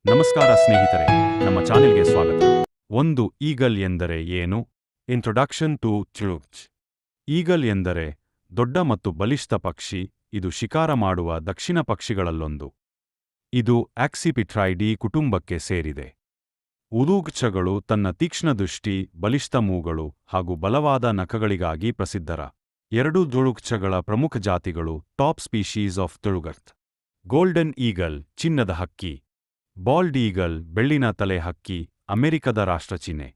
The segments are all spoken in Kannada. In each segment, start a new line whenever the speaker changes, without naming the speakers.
ನಮಸ್ಕಾರ ಸ್ನೇಹಿತರೆ, ನಮ್ಮ ಚಾನೆಲ್ಗೆ ಸ್ವಾಗತ. ಒಂದು ಈಗಲ್ ಎಂದರೆ ಏನು? Introduction to ಚ್ಲುಚ್. ಈಗಲ್ ಎಂದರೆ ದೊಡ್ಡ ಮತ್ತು ಬಲಿಷ್ಠ ಪಕ್ಷಿ. ಇದು ಶಿಕಾರ ಮಾಡುವ ದಕ್ಷಿಣ ಪಕ್ಷಿಗಳಲ್ಲೊಂದು. ಇದು ಆಕ್ಸಿಪಿಟ್ರೈಡೀ ಕುಟುಂಬಕ್ಕೆ ಸೇರಿದೆ. ಉಲೂಘ್ಗಳು ತನ್ನ ತೀಕ್ಷ್ಣ ದೃಷ್ಟಿ, ಬಲಿಷ್ಠ ಮೂಗಳು ಹಾಗೂ ಬಲವಾದ ನಖಗಳಿಗಾಗಿ ಪ್ರಸಿದ್ಧರ. ಎರಡು ದುಳುಘ್ಗಳ ಪ್ರಮುಖ ಜಾತಿಗಳು. ಟಾಪ್ ಸ್ಪೀಷೀಸ್ ಆಫ್ ತುಳುಗತ್: ಗೋಲ್ಡನ್ ಈಗಲ್, ಚಿನ್ನದ ಹಕ್ಕಿ. ಬಾಲ್ಡ್ ಈಗಲ್, ಬೆಳ್ಳಿನ ತಲೆ ಹಕ್ಕಿ, ಅಮೆರಿಕದ ರಾಷ್ಟ್ರಚಿಹ್ನೆ.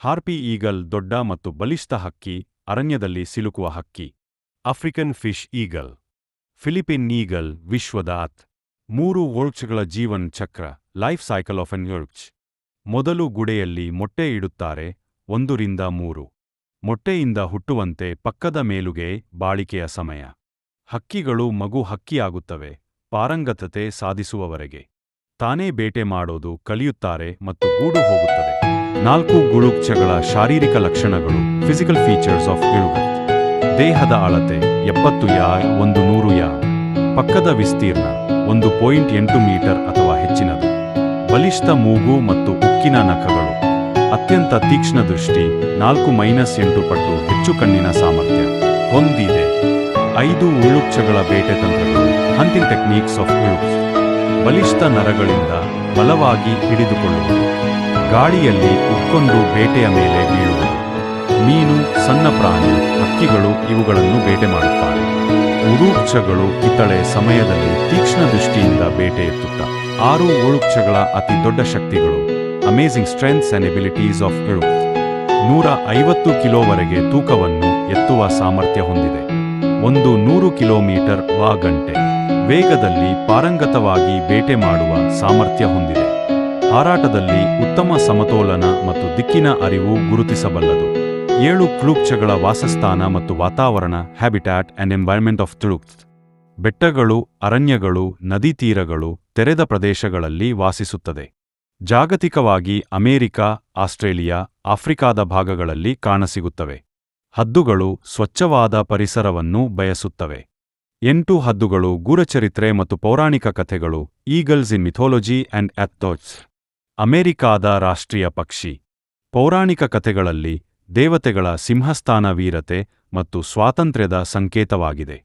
ಹಾರ್ಪಿ ಈಗಲ್, ದೊಡ್ಡ ಮತ್ತು ಬಲಿಷ್ಠ ಹಕ್ಕಿ, ಅರಣ್ಯದಲ್ಲಿ ಸಿಲುಕುವ ಹಕ್ಕಿ. African fish eagle. Philippine eagle, ವಿಶ್ವದ ಅತ್. 3 ವೋಲ್ಚ್ಗಳ ಜೀವನ್ ಚಕ್ರ, life cycle of an vulture. ಮೊದಲು ಗುಡೆಯಲ್ಲಿ ಮೊಟ್ಟೆ ಇಡುತ್ತಾರೆ. 1 ರಿಂದ 3. ಮೊಟ್ಟೆಯಿಂದ ಹುಟ್ಟುವಂತೆ ಪಕ್ಕದ ಮೇಲುಗೆ ಬಾಳಿಕೆಯ ಸಮಯ. ಹಕ್ಕಿಗಳು ಮಗು ಹಕ್ಕಿಯಾಗುತ್ತವೆ ಪಾರಂಗತತೆ ಸಾಧಿಸುವವರೆಗೆ. ತಾನೇ ಬೇಟೆ ಮಾಡೋದು ಕಲಿಯುತ್ತಾರೆ ಮತ್ತು ಗೂಡು ಹೋಗುತ್ತದೆ. 4 ಗುಳುಘ್ಗಳ ಶಾರೀರಿಕ ಲಕ್ಷಣಗಳು. ಫಿಸಿಕಲ್ ಫೀಚರ್ಸ್ ಆಫ್ ಗುಳುಘ್: ದೇಹದ ಅಳತೆ 70 ಯಾ 100 ಯಾ. ಪಕ್ಕದ ವಿಸ್ತೀರ್ಣ 1.8 ಮೀಟರ್ ಅಥವಾ ಹೆಚ್ಚಿನದು. ಬಲಿಷ್ಠ ಮೂಗು ಮತ್ತು ಉಕ್ಕಿನ ನಖಗಳು. ಅತ್ಯಂತ ತೀಕ್ಷ್ಣ ದೃಷ್ಟಿ 4-8 ಪಟ್ಟು ಹೆಚ್ಚು ಕಣ್ಣಿನ ಸಾಮರ್ಥ್ಯ ಹೊಂದಿದೆ. 5 ಗುಳುಘ್ಗಳ ಬೇಟೆ ತಂತ್ರಗಳು. ಹಂಟಿಂಗ್ ಟೆಕ್ನಿಕ್ಸ್ ಆಫ್ ಗುಳುಘ್: ಬಲಿಷ್ಠ ನರಗಳಿಂದ ಬಲವಾಗಿ ಹಿಡಿದುಕೊಳ್ಳುವುದು. ಗಾಳಿಯಲ್ಲಿ ಉಕ್ಕೊಂಡು ಬೇಟೆಯ ಮೇಲೆ ಬೀಳುವುದು. ಮೀನು, ಸಣ್ಣ ಪ್ರಾಣಿ, ಹಕ್ಕಿಗಳು ಇವುಗಳನ್ನು ಬೇಟೆ ಮಾಡುತ್ತಾರೆ. ಉಲೂಘ್ಗಳು ಕಿತ್ತಳೆ ಸಮಯದಲ್ಲಿ ತೀಕ್ಷ್ಣ ದೃಷ್ಟಿಯಿಂದ ಬೇಟೆ ಎತ್ತುತ್ತ. 6 ಉಲೂಘ್ಗಳ ಅತಿ ದೊಡ್ಡ ಶಕ್ತಿಗಳು. Amazing strengths and abilities of ಗುಳುಘ್: 150 ಕಿಲೋವರೆಗೆ ತೂಕವನ್ನು ಎತ್ತುವ ಸಾಮರ್ಥ್ಯ ಹೊಂದಿದೆ. 100 ಕಿಲೋಮೀಟರ್ / ಗಂಟೆ ವೇಗದಲ್ಲಿ ಪಾರಂಗತವಾಗಿ ಬೇಟೆ ಮಾಡುವ ಸಾಮರ್ಥ್ಯ ಹೊಂದಿದೆ. ಹಾರಾಟದಲ್ಲಿ ಉತ್ತಮ ಸಮತೋಲನ ಮತ್ತು ದಿಕ್ಕಿನ ಅರಿವು ಗುರುತಿಸಬಲ್ಲದು. 7 ಗುಳುಘ್ಗಳ ವಾಸಸ್ಥಾನ ಮತ್ತು ವಾತಾವರಣ. ಹ್ಯಾಬಿಟ್ಯಾಟ್ ಅಂಡ್ ಎನ್ವೈರನ್ಮೆಂಟ್ ಆಫ್ ಗುಳುಘ್: ಬೆಟ್ಟಗಳು, ಅರಣ್ಯಗಳು, ನದಿ ತೀರಗಳು, ತೆರೆದ ಪ್ರದೇಶಗಳಲ್ಲಿ ವಾಸಿಸುತ್ತದೆ. ಜಾಗತಿಕವಾಗಿ ಅಮೆರಿಕ, ಆಸ್ಟ್ರೇಲಿಯಾ, ಆಫ್ರಿಕಾದ ಭಾಗಗಳಲ್ಲಿ ಕಾಣಸಿಗುತ್ತವೆ. ಹದ್ದುಗಳು ಸ್ವಚ್ಛವಾದ ಪರಿಸರವನ್ನು ಬಯಸುತ್ತವೆ. 8 ಹದ್ದುಗಳು. ಗೂಢಚರಿತ್ರೆ ಮತ್ತು ಪೌರಾಣಿಕ ಕಥೆಗಳು. Eagles in mythology and ethos: ಅಮೆರಿಕಾದ ರಾಷ್ಟ್ರೀಯ ಪಕ್ಷಿ. ಪೌರಾಣಿಕ ಕಥೆಗಳಲ್ಲಿ ದೇವತೆಗಳ ಸಿಂಹಸ್ಥಾನ ವೀರತೆ ಮತ್ತು ಸ್ವಾತಂತ್ರ್ಯದ ಸಂಕೇತವಾಗಿದೆ.